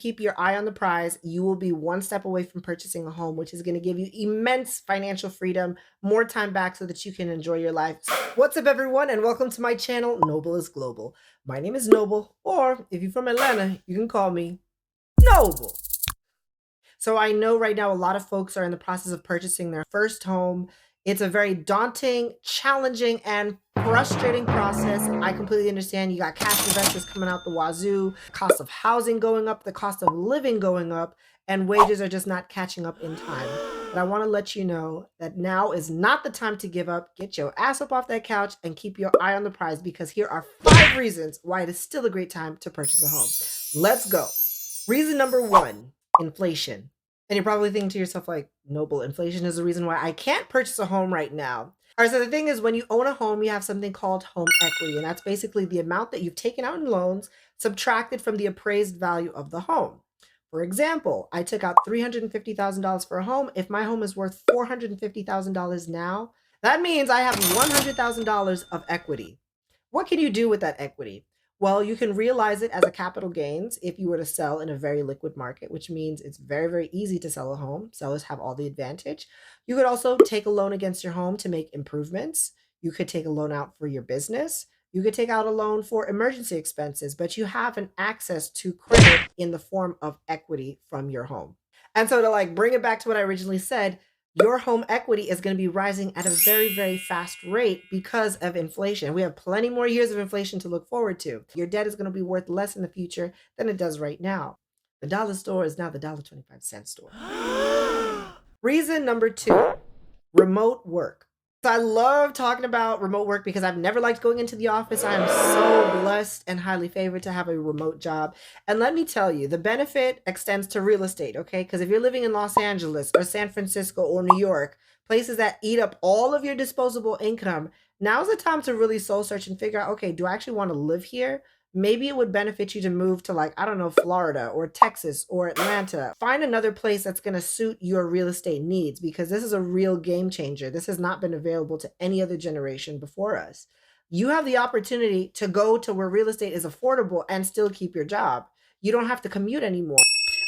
Keep your eye on the prize. You will be one step away from purchasing a home, which is going to give you immense financial freedom, more time back so that you can enjoy your life. What's up, everyone, and welcome to my channel, Noble is Global. My name is Noble, or if you're from Atlanta, you can call me Noble. So I know right now a lot of folks are in the process of purchasing their first home. It's a very daunting, challenging, and frustrating process. I completely understand. You got cash investors coming out the wazoo, cost of housing going up, the cost of living going up, and wages are just not catching up in time. But I want to let you know that now is not the time to give up. Get your ass up off that couch and keep your eye on the prize, because here are 5 reasons why it is still a great time to purchase a home. Let's go. Reason number 1, inflation. And you're probably thinking to yourself, like, Noble, inflation is the reason why I can't purchase a home right now. All right, so the thing is, when you own a home, you have something called home equity, and that's basically the amount that you've taken out in loans subtracted from the appraised value of the home. For example, I took out $350,000 for a home. If my home is worth $450,000 now, that means I have $100,000 of equity. What can you do with that equity? Well, you can realize it as a capital gains if you were to sell in a very liquid market, which means it's very, very easy to sell a home. Sellers have all the advantage. You could also take a loan against your home to make improvements. You could take a loan out for your business. You could take out a loan for emergency expenses, but you have an access to credit in the form of equity from your home. And so to bring it back to what I originally said, your home equity is going to be rising at a very, very fast rate because of inflation. We have plenty more years of inflation to look forward to. Your debt is going to be worth less in the future than it does right now. The dollar store is now the $1.25 store. Reason number 2, remote work. So I love talking about remote work because I've never liked going into the office. I am so blessed and highly favored to have a remote job. And let me tell you, the benefit extends to real estate, okay? Because if you're living in Los Angeles or San Francisco or New York, places that eat up all of your disposable income, now's the time to really soul search and figure out, okay, do I actually want to live here? Maybe it would benefit you to move to, I don't know, Florida or Texas or Atlanta. Find another place that's going to suit your real estate needs, because this is a real game changer. This has not been available to any other generation before us. You have the opportunity to go to where real estate is affordable and still keep your job. You don't have to commute anymore.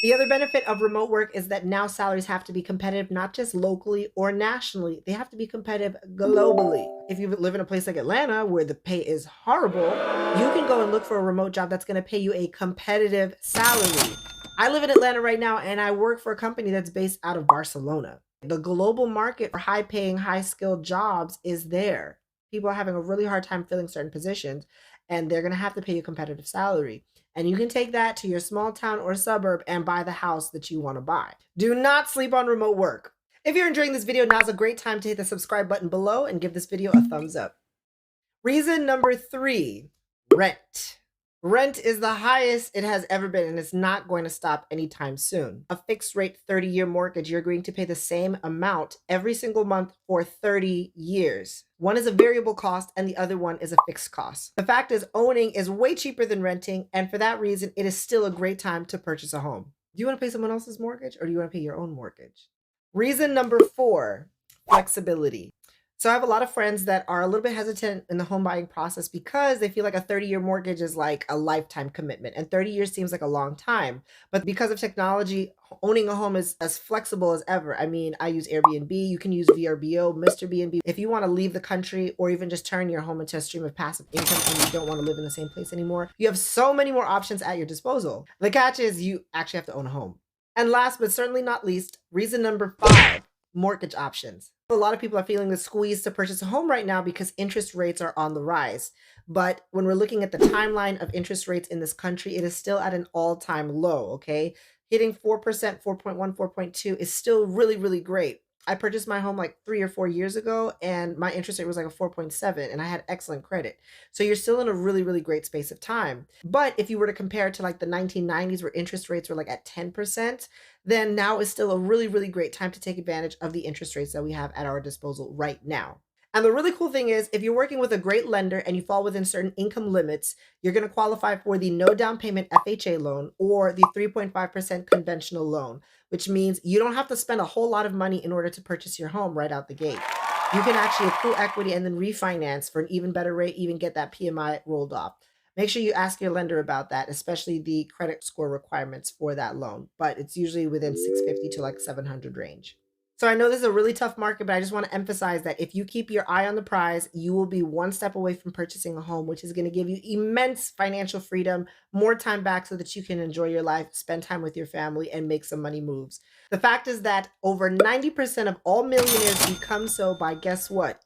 The other benefit of remote work is that now salaries have to be competitive, not just locally or nationally. They have to be competitive globally. If you live in a place like Atlanta where the pay is horrible, you can go and look for a remote job that's going to pay you a competitive salary. I live in Atlanta right now, and I work for a company that's based out of Barcelona. The global market for high-paying, high-skilled jobs is there. People are having a really hard time filling certain positions, and they're going to have to pay you a competitive salary. And you can take that to your small town or suburb and buy the house that you want to buy. Do not sleep on remote work. If you're enjoying this video, now's a great time to hit the subscribe button below and give this video a thumbs up. Reason number 3, rent. Rent is the highest it has ever been, and it's not going to stop anytime soon. A fixed rate 30-year mortgage, you're going to pay the same amount every single month for 30 years. One is a variable cost and the other one is a fixed cost. The fact is, owning is way cheaper than renting, and for that reason, it is still a great time to purchase a home. Do you want to pay someone else's mortgage, or do you want to pay your own mortgage? Reason number 4, flexibility. So I have a lot of friends that are a little bit hesitant in the home buying process because they feel like a 30-year mortgage is like a lifetime commitment, and 30 years seems like a long time. But because of technology, owning a home is as flexible as ever. I mean, I use Airbnb, you can use VRBO, Mr. B&B. If you want to leave the country or even just turn your home into a stream of passive income and you don't want to live in the same place anymore, you have so many more options at your disposal. The catch is you actually have to own a home. And last but certainly not least, reason number 5, mortgage options. A lot of people are feeling the squeeze to purchase a home right now because interest rates are on the rise. But when we're looking at the timeline of interest rates in this country, it is still at an all-time low, okay? Hitting 4%, 4.1, 4.2 is still really, really great. I purchased my home like 3 or 4 years ago, and my interest rate was like a 4.7, and I had excellent credit. So you're still in a really, really great space of time. But if you were to compare it to like the 1990s where interest rates were like at 10%, then now is still a really, really great time to take advantage of the interest rates that we have at our disposal right now. And the really cool thing is, if you're working with a great lender and you fall within certain income limits, you're going to qualify for the no down payment FHA loan or the 3.5% conventional loan, which means you don't have to spend a whole lot of money in order to purchase your home right out the gate. You can actually accrue equity and then refinance for an even better rate, even get that PMI rolled off. Make sure you ask your lender about that, especially the credit score requirements for that loan. But it's usually within 650 to like 700 range. So I know this is a really tough market, but I just want to emphasize that if you keep your eye on the prize, you will be one step away from purchasing a home, which is going to give you immense financial freedom, more time back so that you can enjoy your life, spend time with your family, and make some money moves. The fact is that over 90% of all millionaires become so by, guess what?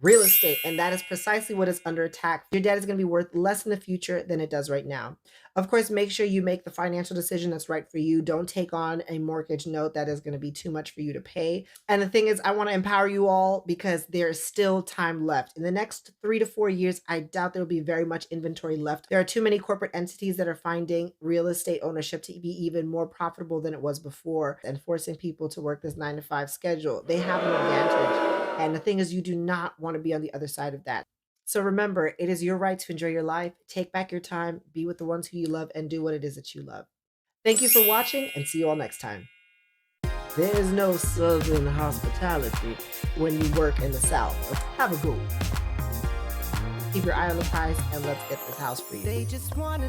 Real estate. And that is precisely what is under attack. Your debt is going to be worth less in the future than it does right now. Of course, make sure you make the financial decision that's right for you. Don't take on a mortgage note that is going to be too much for you to pay. And the thing is, I want to empower you all because there is still time left. In the next 3 to 4 years, I doubt there will be very much inventory left. There are too many corporate entities that are finding real estate ownership to be even more profitable than it was before and forcing people to work this 9 to 5 schedule. They have an advantage. And the thing is, you do not want to be on the other side of that. So remember, it is your right to enjoy your life. Take back your time, be with the ones who you love, and do what it is that you love. Thank you for watching, and see you all next time. There is no Southern hospitality when you work in the South. Have a good one. Keep your eye on the prize, and let's get this house for you. They just want